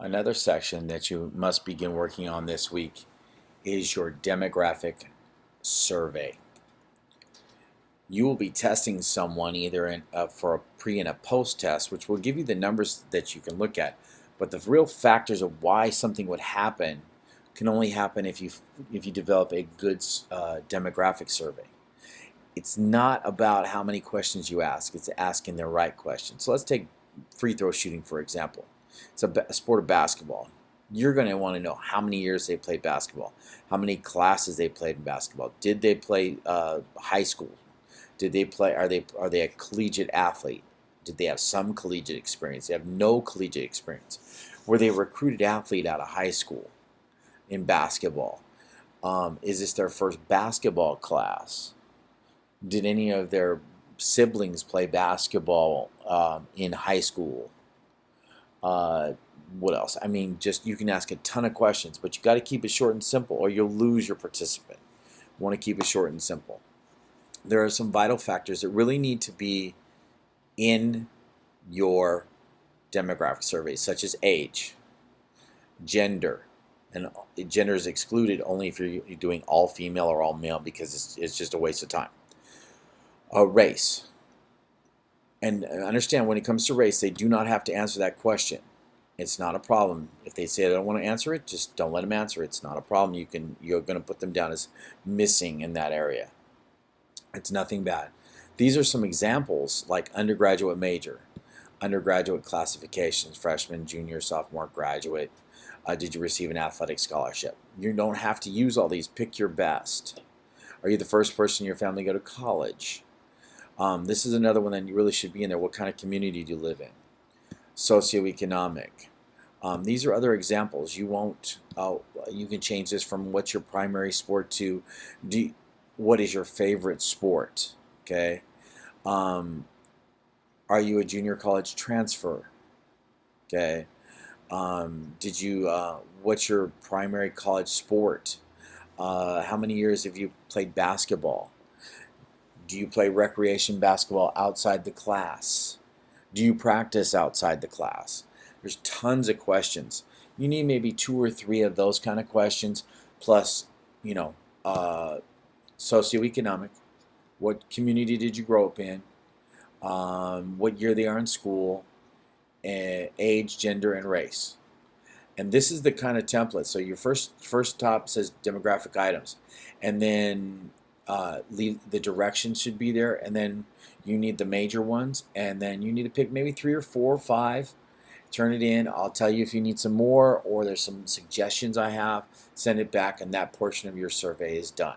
Another section that you must begin working on this week is your demographic survey. You will be testing someone either for a pre and a post test, which will give you the numbers that you can look at. But the real factors of why something would happen can only happen if you develop a good demographic survey. It's not about how many questions you ask, it's asking the right questions. So let's take free throw shooting, for example. It's a sport of basketball. You're going to want to know how many years they played basketball, how many classes they played in basketball. Did they play high school? Did they play? Are they a collegiate athlete? Did they have some collegiate experience? They have no collegiate experience. Were they a recruited athlete out of high school in basketball? Is this their first basketball class? Did any of their siblings play basketball in high school? What else? I mean, just you can ask a ton of questions, but you got to keep it short and simple, or you'll lose your participant. You want to keep it short and simple. There are some vital factors that really need to be in your demographic survey, such as age, gender, and gender is excluded only if you're doing all female or all male because it's just a waste of time. Race. And understand, when it comes to race, they do not have to answer that question. It's not a problem. If they say they don't want to answer it, just don't let them answer it. It's not a problem. You're going to put them down as missing in that area. It's nothing bad. These are some examples, like undergraduate major, undergraduate classifications, freshman, junior, sophomore, graduate. Did you receive an athletic scholarship? You don't have to use all these. Pick your best. Are you the first person in your family to go to college? This is another one that you really should be in there. What kind of community do you live in? Socioeconomic. These are other examples. You can change this from what's your primary sport to what is your favorite sport? Okay. Are you a junior college transfer? Okay. What's your primary college sport? How many years have you played basketball? Do you play recreation basketball outside the class? Do you practice outside the class? There's tons of questions. You need maybe 2 or 3 of those kind of questions, plus, socioeconomic. What community did you grow up in? What year they are in school? Age, gender, and race. And this is the kind of template. So your first top says demographic items, and then the directions should be there, and then you need the major ones, and then you need to pick maybe 3 or 4 or 5. Turn it in. I'll tell you if you need some more, or there's some suggestions I have. Send it back, and that portion of your survey is done.